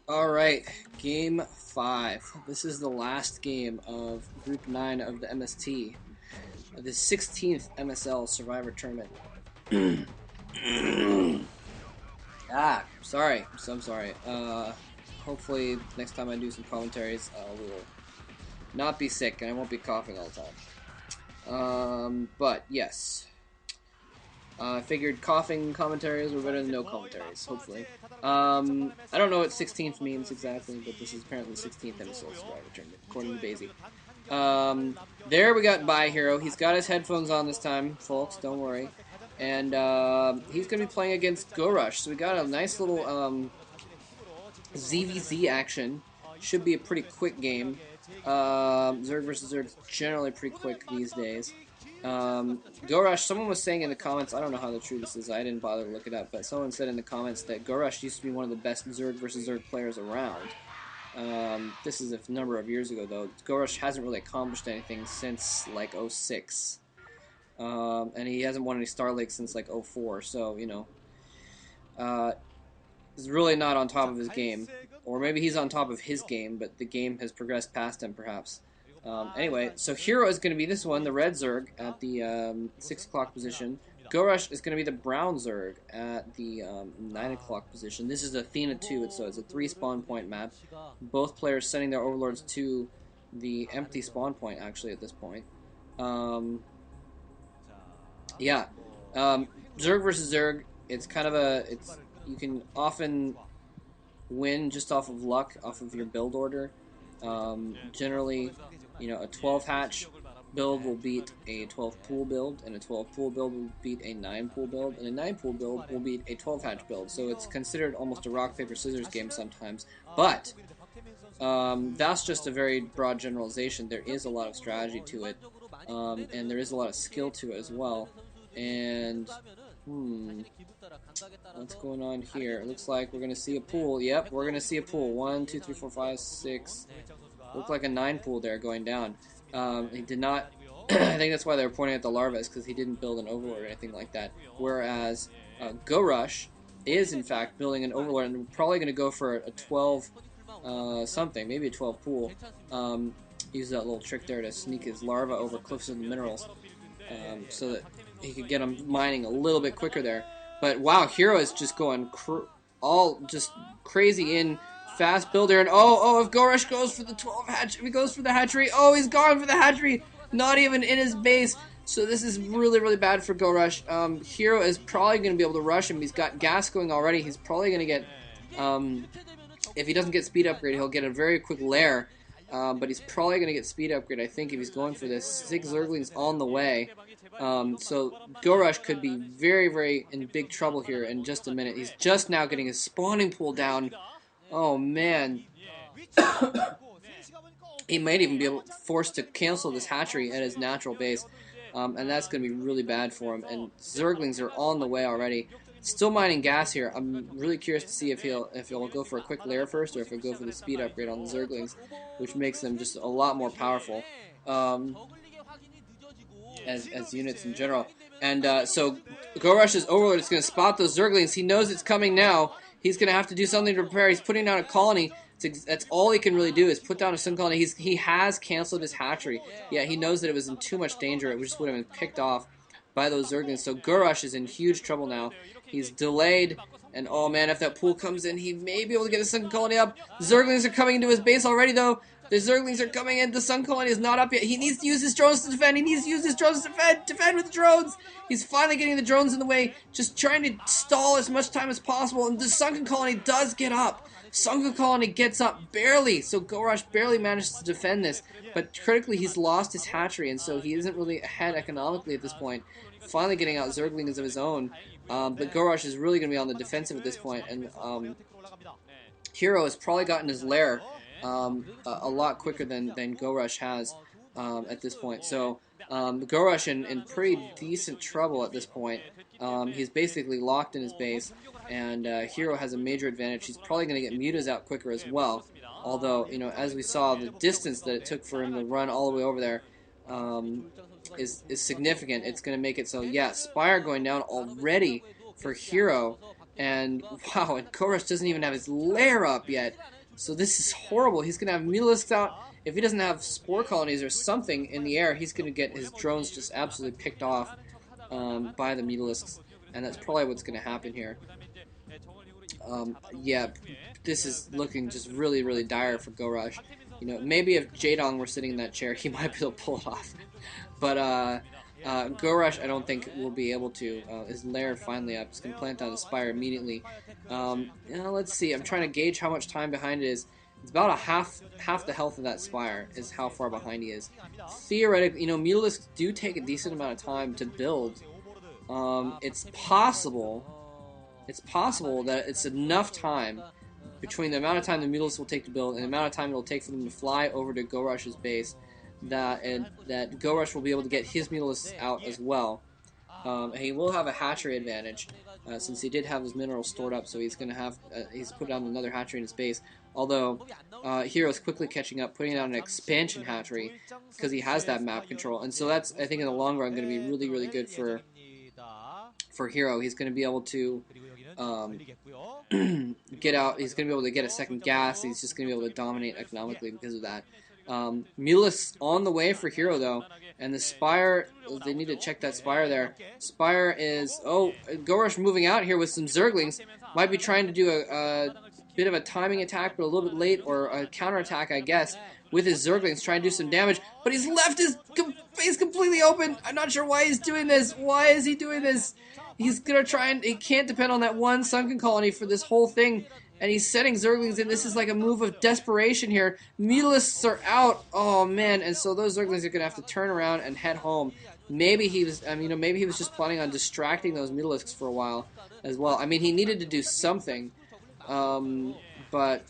Alright, game 5. This is the last game of Group 9 of the MST, the 16th MSL Survivor Tournament. Sorry. I'm sorry. Hopefully next time I do some commentaries, I will not be sick and I won't be coughing all the time. But yes. I figured coughing commentaries were better than no commentaries, hopefully. I don't know what 16th means exactly, but this is apparently the 16th MSL Survivor Tournament, according to Basie. There we got Bye Hero. He's got his headphones on this time, folks, don't worry. And he's going to be playing against Go Rush, so we got a nice little ZVZ action. Should be a pretty quick game. Zerg versus Zerg is generally pretty quick these days. Gorush, someone was saying in the comments, I don't know how true this is, I didn't bother to look it up, but someone said in the comments that Gorush used to be one of the best Zerg versus Zerg players around. This is a number of years ago, though. Gorush hasn't really accomplished anything since, like, 06. And he hasn't won any Star League since, like, 04, so, you know. He's really not on top of his game. Or maybe he's on top of his game, but the game has progressed past him, perhaps. Anyway, so Hero is going to be this one, the red Zerg, at the 6 o'clock position. Gorush is going to be the brown Zerg at the 9 o'clock position. This is Athena 2, so it's a 3 spawn point map. Both players sending their overlords to the empty spawn point, actually, at this point. Yeah. Zerg versus Zerg, it's kind of you can often win just off of luck, off of your build order. Generally, you know, a 12 hatch build will beat a 12 pool build, and a 12 pool build will beat a 9 pool build, and a 9 pool build will beat a 12 hatch build. So it's considered almost a rock, paper, scissors game sometimes. But that's just a very broad generalization. There is a lot of strategy to it, and there is a lot of skill to it as well. And what's going on here? It looks like we're going to see a pool. Yep, we're going to see a pool. 1, 2, 3, 4, 5, 6. Looked like a 9 pool there going down. He did not... I think that's why they were pointing at the larvas, because he didn't build an overlord or anything like that. Whereas Go Rush is, in fact, building an overlord, and we're probably going to go for a 12 something, maybe a 12 pool. Use that little trick there to sneak his larva over cliffs of the minerals, so that he could get them mining a little bit quicker there. But wow, Hero is just going all just crazy in fast builder, and if Gorush goes for the 12 hatch, if he goes for the hatchery, he's gone for the hatchery, not even in his base. So this is really, really bad for Gorush. Hero is probably going to be able to rush him. He's got gas going already. He's probably going to get, if he doesn't get speed upgrade, he'll get a very quick lair. But he's probably going to get speed upgrade, I think, if he's going for this. 6 Zerglings on the way. So Gorush could be very, very in big trouble here in just a minute. He's just now getting his spawning pool down. Oh, man. He might even be forced to cancel this hatchery at his natural base. And that's going to be really bad for him. And Zerglings are on the way already. Still mining gas here. I'm really curious to see if he'll go for a quick lair first, or if he'll go for the speed upgrade on the Zerglings, which makes them just a lot more powerful as units in general. And so Gorush's overlord is going to spot those Zerglings. He knows it's coming now. He's going to have to do something to prepare. He's putting down a colony. That's all he can really do, is put down a sun colony. He has canceled his hatchery. Yeah, he knows that it was in too much danger. It just would have been picked off by those Zerglings. So Gorush is in huge trouble now. He's delayed, and oh man, if that pool comes in, he may be able to get the sun colony up. Zerglings are coming into his base already, though. The Zerglings are coming in. The sun colony is not up yet. He needs to use his drones to defend. He needs to use his drones to defend with the drones. He's finally getting the drones in the way, just trying to stall as much time as possible. And the sunken colony does get up. Sunken colony gets up barely, so Gorush barely manages to defend this. But critically, he's lost his hatchery, and so he isn't really ahead economically at this point. Finally getting out Zerglings of his own. But Gorush is really going to be on the defensive at this point, and Hero has probably gotten his lair a lot quicker than Gorush has at this point. So Gorush in pretty decent trouble at this point. He's basically locked in his base, and Hero has a major advantage. He's probably going to get mutas out quicker as well. Although, you know, as we saw, the distance that it took for him to run all the way over there is significant. It's going to make it so, yeah, Spire going down already for Hero, And wow, and Gorush doesn't even have his lair up yet. So this is horrible. He's going to have Mutalisks out. If he doesn't have spore colonies or something in the air, he's going to get his drones just absolutely picked off by the Mutalisks. And that's probably what's going to happen here. Yeah, this is looking just really, really dire for Gorush. You know, maybe if Jaedong were sitting in that chair, he might be able to pull it off. But Gorush, I don't think will be able to. His lair finally up. He's going to plant down the Spire immediately. Let's see. I'm trying to gauge how much time behind it is. It's about half the health of that Spire is how far behind he is. Theoretically, Mutalisks do take a decent amount of time to build. It's possible that it's enough time between the amount of time the Mutalisks will take to build and the amount of time it will take for them to fly over to Gorush's base that Gorush will be able to get his Mutalisks out as well. And he will have a hatchery advantage since he did have his minerals stored up, so he's going to have he's put down another hatchery in his base. Although Hero's quickly catching up, putting down an expansion hatchery because he has that map control, and so that's, I think, in the long run going to be really, really good for Hero. He's going to be able to get out. He's going to be able to get a second gas. He's just going to be able to dominate economically because of that. Mutalisks on the way for Hero though, and the Spire, they need to check that Spire there. Spire is, Gorush moving out here with some Zerglings, might be trying to do a bit of a timing attack, but a little bit late, or a counterattack, I guess, with his Zerglings, trying to do some damage, but he's left his face completely open. I'm not sure why he's doing this. Why is he doing this? He's gonna try and, he can't depend on that one sunken colony for this whole thing, and he's setting Zerglings in. This is like a move of desperation here. Mutalisks are out. Oh man, and so those Zerglings are gonna have to turn around and head home. Maybe he was, maybe he was just planning on distracting those Mutalisks for a while as well. I mean, he needed to do something, but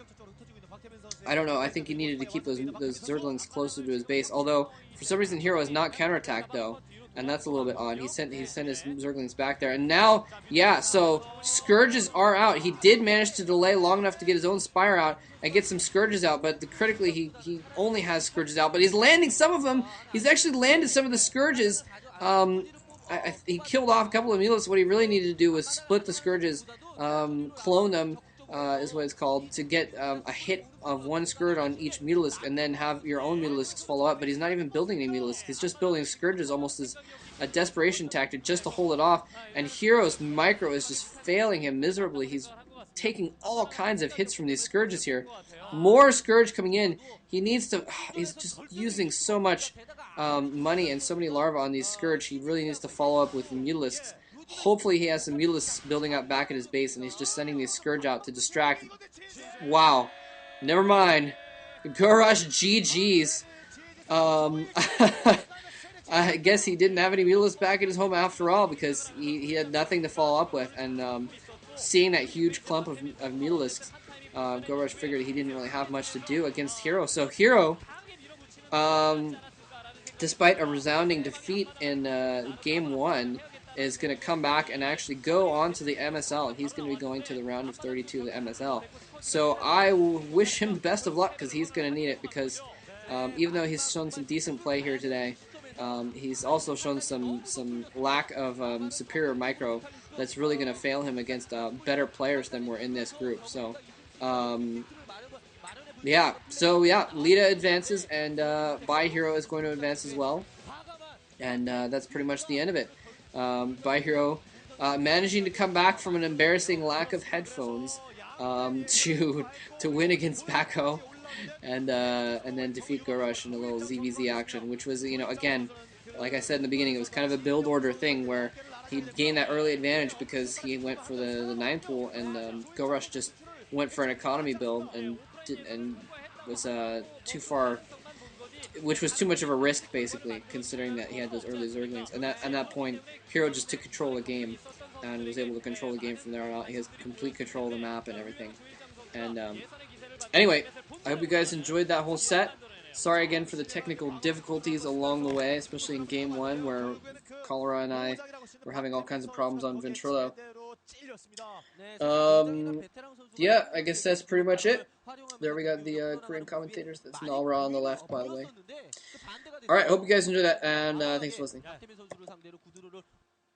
I don't know. I think he needed to keep those Zerglings closer to his base. Although for some reason Hero has not counterattacked though, and that's a little bit odd. He sent his Zerglings back there, and now, yeah. So Scourges are out. He did manage to delay long enough to get his own Spire out and get some Scourges out, but critically he only has Scourges out. But he's landing some of them. He's actually landed some of the Scourges. He killed off a couple of Mutalisks. What he really needed to do was split the Scourges, clone them. Is what it's called, to get a hit of one Scourge on each Mutalisk and then have your own Mutalisks follow up. But he's not even building any Mutalisks. He's just building Scourges almost as a desperation tactic just to hold it off. And Hero's micro is just failing him miserably. He's taking all kinds of hits from these Scourges here. More Scourge coming in. He needs to, he's just using so much money and so many larvae on these Scourge. He really needs to follow up with the Mutalisks. Hopefully he has some Mutalisks building up back at his base, and he's just sending these Scourge out to distract. Wow. Never mind. Gorush GG's. I guess he didn't have any Mutalisks back at his home after all, because he had nothing to follow up with. And seeing that huge clump of Mutalisks, Gorush figured he didn't really have much to do against Hero. So Hero, despite a resounding defeat in Game 1, is going to come back and actually go on to the MSL, and he's going to be going to the round of 32 of the MSL. So I wish him the best of luck, because he's going to need it, because even though he's shown some decent play here today, he's also shown some lack of superior micro that's really going to fail him against better players than were in this group. So yeah, Lita advances, and Bai Hero is going to advance as well, and that's pretty much the end of it. Bai Hero managing to come back from an embarrassing lack of headphones to win against Bako, and then defeat Gorush in a little ZVZ action, which was, again, like I said in the beginning, it was kind of a build order thing where he gained that early advantage because he went for the 9 pool, and Gorush just went for an economy build and was too far, which was too much of a risk, basically, considering that he had those early Zerglings. And at that point, Hero just took control of the game and was able to control the game from there on out. He has complete control of the map and everything. And anyway, I hope you guys enjoyed that whole set. Sorry again for the technical difficulties along the way, especially in Game 1, where Cholera and I were having all kinds of problems on Ventrilo. Yeah, I guess that's pretty much it. There we got the Korean commentators. That's Nalra on the left, by the way. Alright, hope you guys enjoyed that, and thanks for listening.